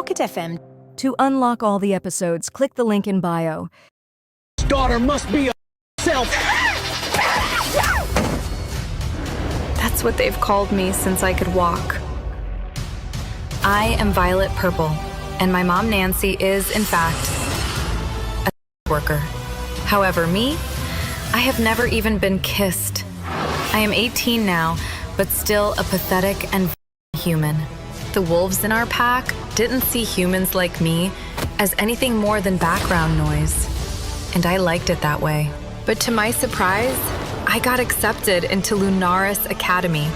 Pocket FM. To unlock all the episodes, click the link in bio. Daughter must be a self. That's what they've called me since I could walk. I am Violet Purple, and my mom Nancy is, in fact, a worker. However, me, I have never even been kissed. I am 18 now, but still a pathetic and human. The wolves in our pack didn't see humans like me as anything more than background noise, and I liked it that way. But to my surprise, I got accepted into Lunaris Academy,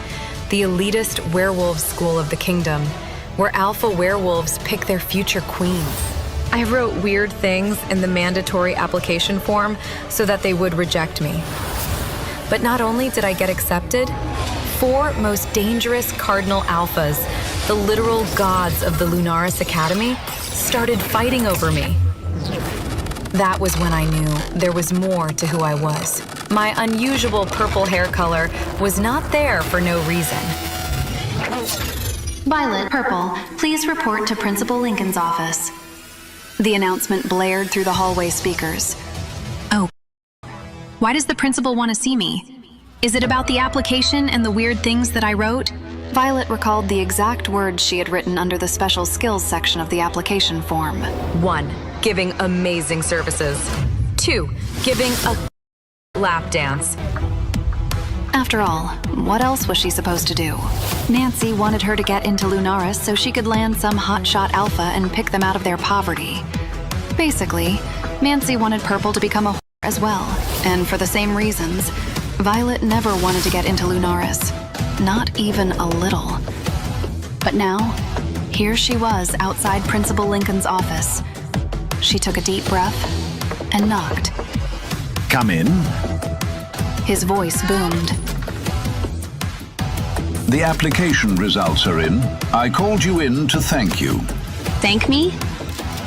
the elitist werewolf school of the kingdom, where alpha werewolves pick their future queens. I wrote weird things in the mandatory application form so that they would reject me. But not only did I get accepted, 4 most dangerous cardinal alphas, the literal gods of the Lunaris Academy, started fighting over me. That was when I knew there was more to who I was. My unusual purple hair color was not there for no reason. Violet Purple, please report to Principal Lincoln's office. The announcement blared through the hallway speakers. Oh. Why does the principal want to see me? Is it about the application and the weird things that I wrote? Violet recalled the exact words she had written under the special skills section of the application form. 1. Giving amazing services. 2. Giving a lap dance. After all, what else was she supposed to do? Nancy wanted her to get into Lunaris so she could land some hotshot alpha and pick them out of their poverty. Basically, Nancy wanted Purple to become a whore as well, and for the same reasons, Violet never wanted to get into Lunaris. Not even a little. But now, here she was outside Principal Lincoln's office. She took a deep breath and knocked. Come in. His voice boomed. The application results are in. I called you in to thank you. Thank me?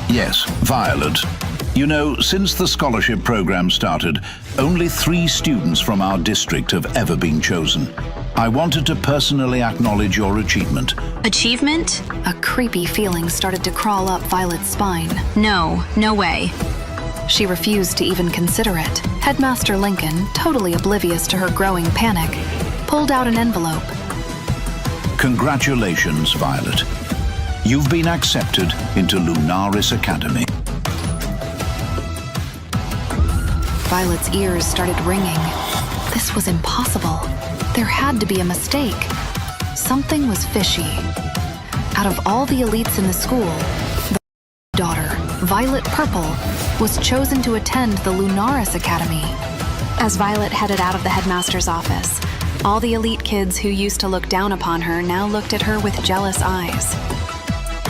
Yes, Violet. You know, since the scholarship program started, only 3 students from our district have ever been chosen. I wanted to personally acknowledge your achievement. Achievement? A creepy feeling started to crawl up Violet's spine. No way. She refused to even consider it. Headmaster Lincoln, totally oblivious to her growing panic, pulled out an envelope. Congratulations, Violet. You've been accepted into Lunaris Academy. Violet's ears started ringing. This was impossible. There had to be a mistake. Something was fishy. Out of all the elites in the school, the daughter, Violet Purple, was chosen to attend the Lunaris Academy. As Violet headed out of the headmaster's office, all the elite kids who used to look down upon her now looked at her with jealous eyes.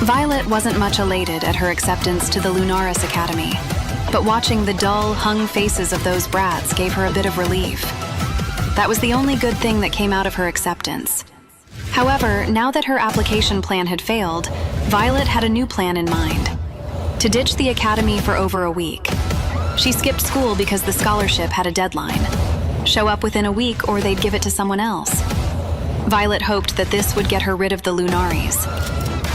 Violet wasn't much elated at her acceptance to the Lunaris Academy, but watching the dull, hung faces of those brats gave her a bit of relief. That was the only good thing that came out of her acceptance. However, now that her application plan had failed, Violet had a new plan in mind: to ditch the academy for over a week. She skipped school because the scholarship had a deadline. Show up within a week or they'd give it to someone else. Violet hoped that this would get her rid of the Lunaris.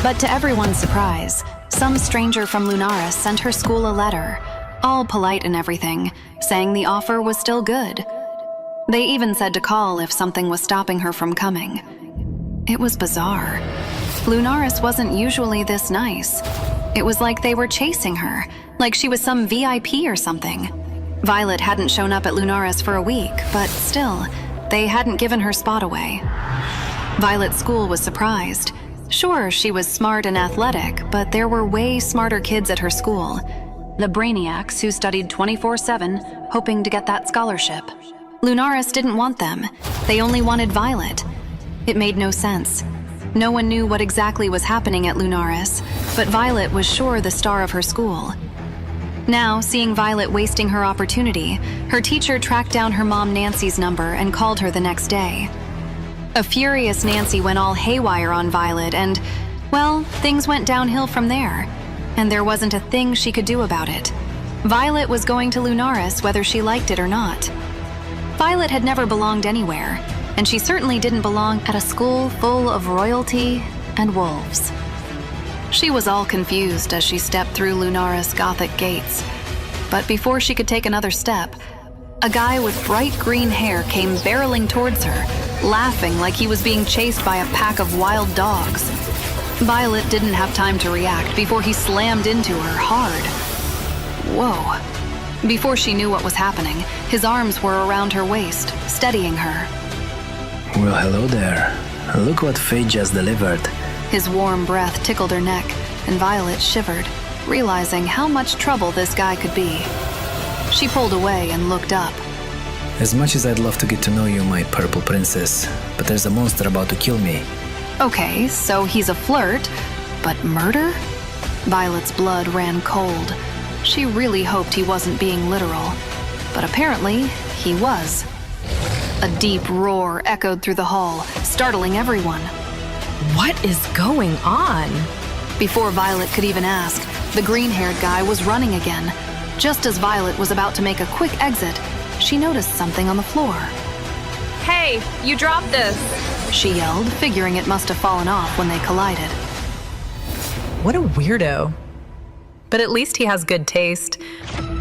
But to everyone's surprise, some stranger from Lunaris sent her school a letter, all polite and everything, saying the offer was still good. They even said to call if something was stopping her from coming. It was bizarre. Lunaris wasn't usually this nice. It was like they were chasing her, like she was some VIP or something. Violet hadn't shown up at Lunaris for a week, but still, they hadn't given her spot away. Violet's school was surprised. Sure, she was smart and athletic, but there were way smarter kids at her school. The brainiacs who studied 24/7, hoping to get that scholarship. Lunaris didn't want them. They only wanted Violet. It made no sense. No one knew what exactly was happening at Lunaris, but Violet was sure the star of her school. Now, seeing Violet wasting her opportunity, her teacher tracked down her mom Nancy's number and called her the next day. A furious Nancy went all haywire on Violet and, well, things went downhill from there. And there wasn't a thing she could do about it. Violet was going to Lunaris whether she liked it or not. Violet had never belonged anywhere, and she certainly didn't belong at a school full of royalty and wolves. She was all confused as she stepped through Lunaris Gothic gates. But before she could take another step, a guy with bright green hair came barreling towards her, laughing like he was being chased by a pack of wild dogs. Violet didn't have time to react before he slammed into her hard. Whoa. Before she knew what was happening, his arms were around her waist, steadying her. Well, hello there. Look what fate just delivered. His warm breath tickled her neck, and Violet shivered, realizing how much trouble this guy could be. She pulled away and looked up. As much as I'd love to get to know you, my purple princess, but there's a monster about to kill me. Okay, so he's a flirt, but murder? Violet's blood ran cold. She really hoped he wasn't being literal, but apparently he was. A deep roar echoed through the hall, startling everyone. What is going on? Before Violet could even ask, the green-haired guy was running again. Just as Violet was about to make a quick exit, she noticed something on the floor. Hey, you dropped this! She yelled, figuring it must have fallen off when they collided. What a weirdo. But at least he has good taste.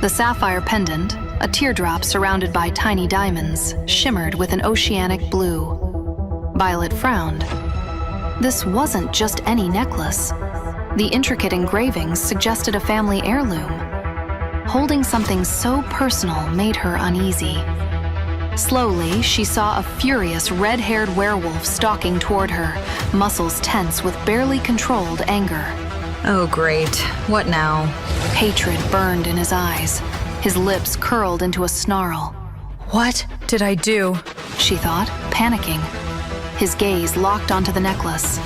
The sapphire pendant, a teardrop surrounded by tiny diamonds, shimmered with an oceanic blue. Violet frowned. This wasn't just any necklace. The intricate engravings suggested a family heirloom. Holding something so personal made her uneasy. Slowly, she saw a furious red-haired werewolf stalking toward her, muscles tense with barely controlled anger. Oh great, what now? Hatred burned in his eyes. His lips curled into a snarl. What did I do? She thought, panicking. His gaze locked onto the necklace.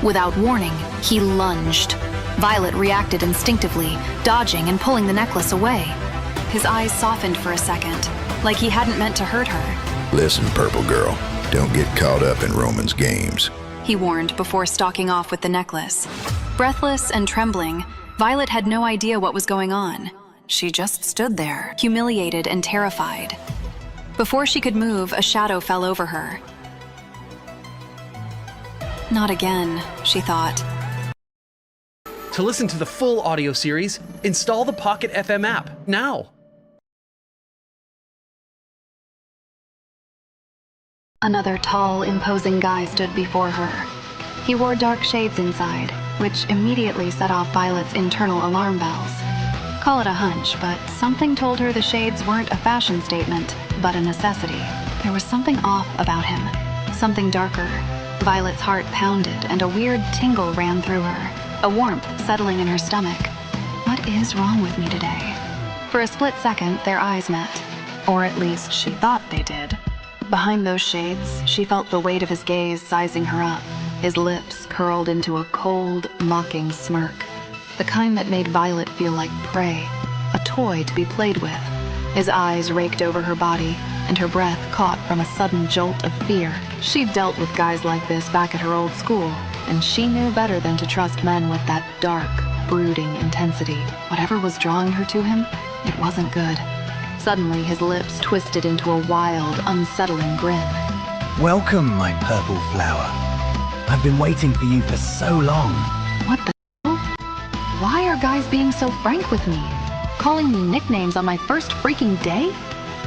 Without warning, he lunged. Violet reacted instinctively, dodging and pulling the necklace away. His eyes softened for a second, like he hadn't meant to hurt her. Listen, Purple Girl, don't get caught up in Roman's games, he warned before stalking off with the necklace. Breathless and trembling, Violet had no idea what was going on. She just stood there, humiliated and terrified. Before she could move, a shadow fell over her. Not again, she thought. To listen to the full audio series, install the Pocket FM app now. Another tall, imposing guy stood before her. He wore dark shades inside, which immediately set off Violet's internal alarm bells. Call it a hunch, but something told her the shades weren't a fashion statement, but a necessity. There was something off about him, something darker. Violet's heart pounded and a weird tingle ran through her, a warmth settling in her stomach. What is wrong with me today? For a split second, their eyes met, or at least she thought they did. Behind those shades, she felt the weight of his gaze sizing her up, his lips curled into a cold, mocking smirk. The kind that made Violet feel like prey, a toy to be played with. His eyes raked over her body, and her breath caught from a sudden jolt of fear. She'd dealt with guys like this back at her old school, and she knew better than to trust men with that dark, brooding intensity. Whatever was drawing her to him, it wasn't good. Suddenly, his lips twisted into a wild, unsettling grin. Welcome, my purple flower. I've been waiting for you for so long. What the hell? Why are guys being so frank with me? Calling me nicknames on my first freaking day?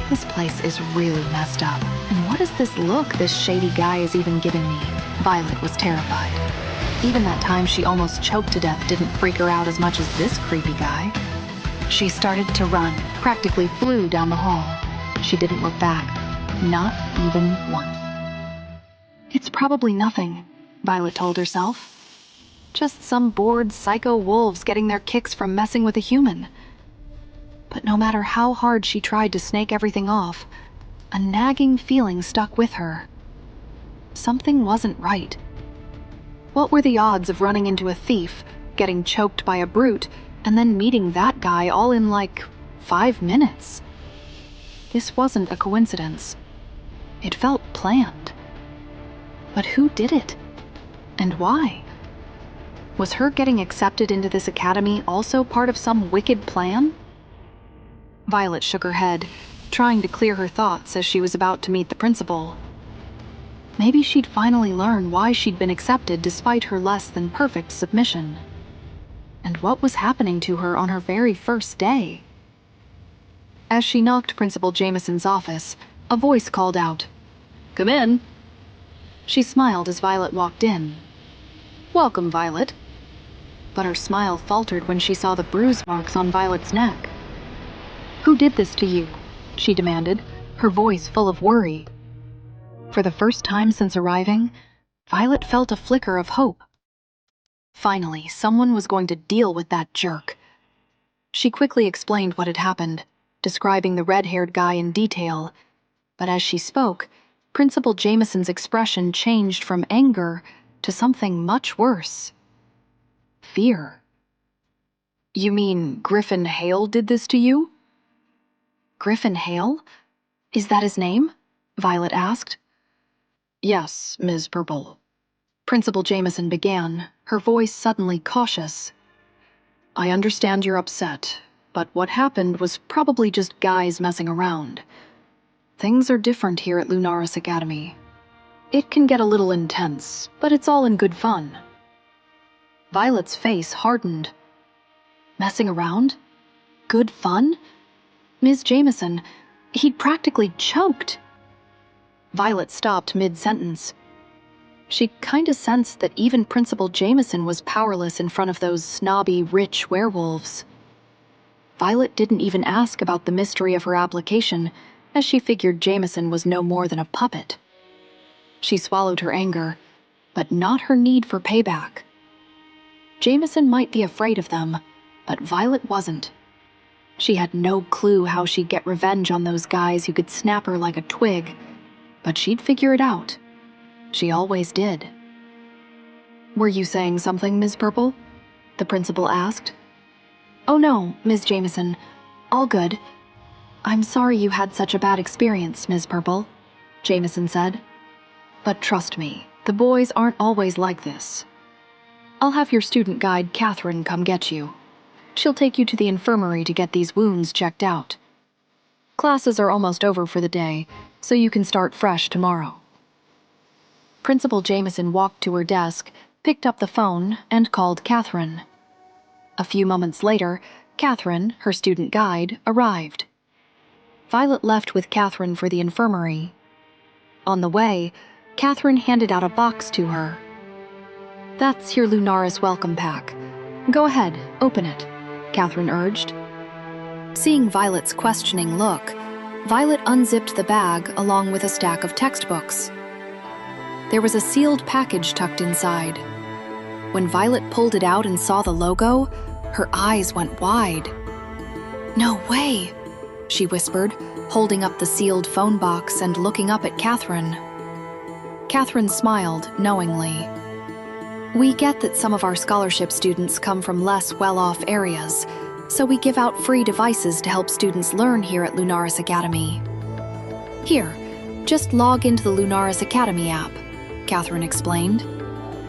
This place is really messed up. And what is this look this shady guy is even giving me? Violet was terrified. Even that time she almost choked to death didn't freak her out as much as this creepy guy. She started to run, practically flew down the hall. She didn't look back, not even once. It's probably nothing, Violet told herself. Just some bored psycho wolves getting their kicks from messing with a human. But no matter how hard she tried to snake everything off, a nagging feeling stuck with her. Something wasn't right. What were the odds of running into a thief, getting choked by a brute, and then meeting that guy all in like 5 minutes? This wasn't a coincidence. It felt planned. But who did it? And why? Was her getting accepted into this academy also part of some wicked plan? Violet shook her head, trying to clear her thoughts as she was about to meet the principal. Maybe she'd finally learn why she'd been accepted despite her less than perfect submission. And what was happening to her on her very first day? As she knocked Principal Jameson's office, a voice called out, "Come in." She smiled as Violet walked in. "Welcome, Violet." But her smile faltered when she saw the bruise marks on Violet's neck. "Who did this to you?" she demanded, her voice full of worry. For the first time since arriving, Violet felt a flicker of hope. Finally, someone was going to deal with that jerk. She quickly explained what had happened, describing the red-haired guy in detail. But as she spoke, Principal Jameson's expression changed from anger to something much worse. Fear. "You mean Griffin Hale did this to you?" "Griffin Hale? Is that his name?" Violet asked. "Yes, Ms. Purple." Principal Jameson began, her voice suddenly cautious. "I understand you're upset, but what happened was probably just guys messing around. Things are different here at Lunaris Academy. It can get a little intense, but it's all in good fun." Violet's face hardened. Messing around? Good fun? Ms. Jameson, he'd practically choked. Violet stopped mid-sentence. She kinda sensed that even Principal Jameson was powerless in front of those snobby, rich werewolves. Violet didn't even ask about the mystery of her application, as she figured Jameson was no more than a puppet. She swallowed her anger, but not her need for payback. Jameson might be afraid of them, but Violet wasn't. She had no clue how she'd get revenge on those guys who could snap her like a twig, but she'd figure it out. She always did. "Were you saying something, Ms. Purple?" the principal asked. "Oh no, Ms. Jameson. All good. I'm sorry you had such a bad experience, Ms. Purple," Jameson said. "But trust me, the boys aren't always like this. I'll have your student guide, Catherine, come get you. She'll take you to the infirmary to get these wounds checked out. Classes are almost over for the day, so you can start fresh tomorrow." Principal Jameson walked to her desk, picked up the phone, and called Catherine. A few moments later, Catherine, her student guide, arrived. Violet left with Catherine for the infirmary. On the way, Catherine handed out a box to her. "That's your Lunaris welcome pack. Go ahead, open it," Catherine urged. Seeing Violet's questioning look, Violet unzipped the bag along with a stack of textbooks. There was a sealed package tucked inside. When Violet pulled it out and saw the logo, her eyes went wide. "No way," she whispered, holding up the sealed phone box and looking up at Catherine. Catherine smiled knowingly. "We get that some of our scholarship students come from less well-off areas, so we give out free devices to help students learn here at Lunaris Academy. Here, just log into the Lunaris Academy app," Catherine explained.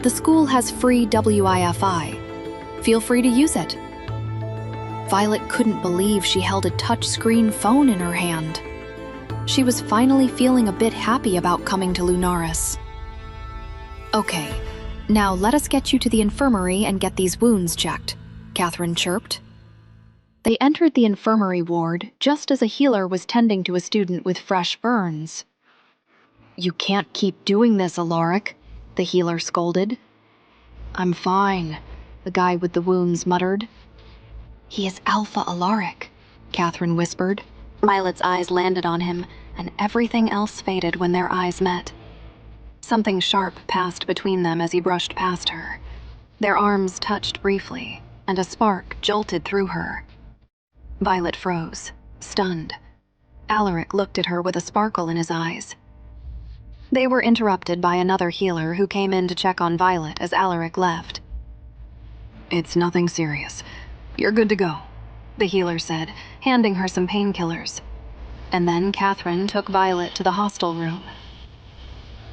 "The school has free Wi-Fi. Feel free to use it." Violet couldn't believe she held a touch-screen phone in her hand. She was finally feeling a bit happy about coming to Lunaris. "Okay, now let us get you to the infirmary and get these wounds checked," Catherine chirped. They entered the infirmary ward just as a healer was tending to a student with fresh burns. "You can't keep doing this, Alaric," the healer scolded. "I'm fine," the guy with the wounds muttered. "He is Alpha Alaric," Catherine whispered. Violet's eyes landed on him, and everything else faded when their eyes met. Something sharp passed between them as he brushed past her. Their arms touched briefly, and a spark jolted through her. Violet froze, stunned. Alaric looked at her with a sparkle in his eyes. They were interrupted by another healer who came in to check on Violet as Alaric left. "It's nothing serious. You're good to go," the healer said, handing her some painkillers. And then Catherine took Violet to the hostel room.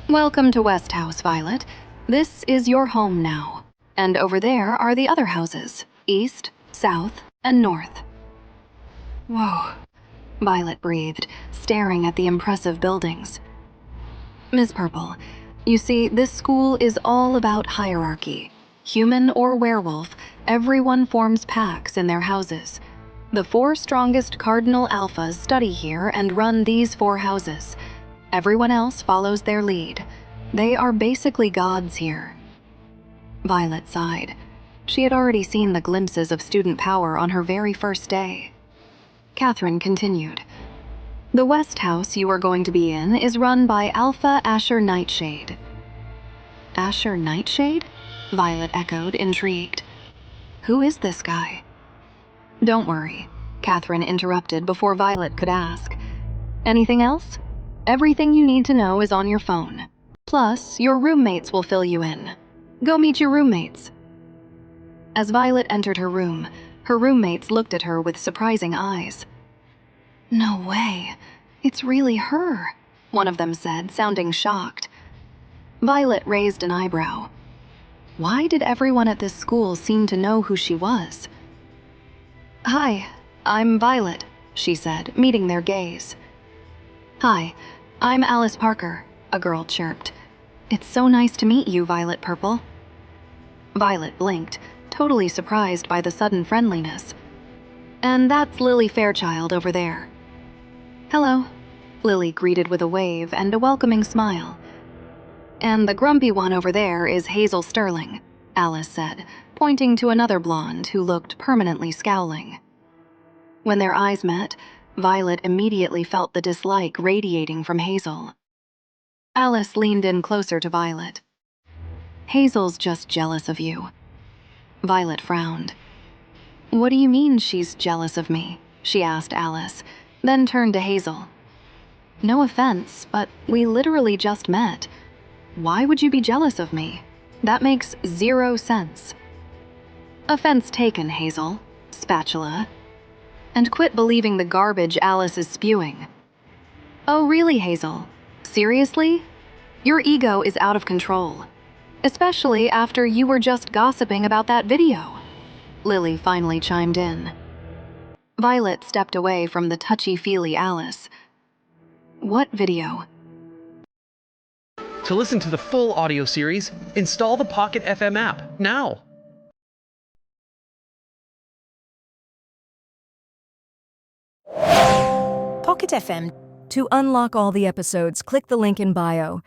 "Welcome to West House, Violet. This is your home now. And over there are the other houses, East, South, and North." "Whoa," Violet breathed, staring at the impressive buildings. "Ms. Purple, you see, this school is all about hierarchy. Human or werewolf, Everyone forms packs in their houses. The 4 strongest cardinal alphas study here and run these 4 houses. Everyone else follows their lead. They are basically gods here. Violet sighed. She had already seen the glimpses of student power on her very first day. Catherine continued. The West House you are going to be in is run by Alpha Asher Nightshade. Asher Nightshade? Violet echoed, intrigued. Who is this guy? Don't worry, Catherine interrupted before Violet could ask. Anything else? Everything you need to know is on your phone. Plus, your roommates will fill you in. Go meet your roommates. As Violet entered her room, her roommates looked at her with surprising eyes. No way. It's really her, one of them said, sounding shocked. Violet raised an eyebrow. Why did everyone at this school seem to know who she was? Hi, I'm Violet, she said, meeting their gaze. Hi, I'm Alice Parker, a girl chirped. It's so nice to meet you, Violet Purple. Violet blinked, totally surprised by the sudden friendliness. And that's Lily Fairchild over there. Hello, Lily greeted with a wave and a welcoming smile. And the grumpy one over there is Hazel Sterling, Alice said, pointing to another blonde who looked permanently scowling. When their eyes met, Violet immediately felt the dislike radiating from Hazel. Alice leaned in closer to Violet. Hazel's just jealous of you. Violet frowned. What do you mean she's jealous of me? She asked Alice, then turned to Hazel. No offense, but we literally just met. Why would you be jealous of me? That makes 0 sense. Offense taken, Hazel. Spatula. And quit believing the garbage Alice is spewing. Oh, really, Hazel? Seriously? Your ego is out of control. Especially after you were just gossiping about that video. Lily finally chimed in. Violet stepped away from the touchy-feely Alice. What video? To listen to the full audio series, install the Pocket FM app now. Pocket FM. To unlock all the episodes, click the link in bio.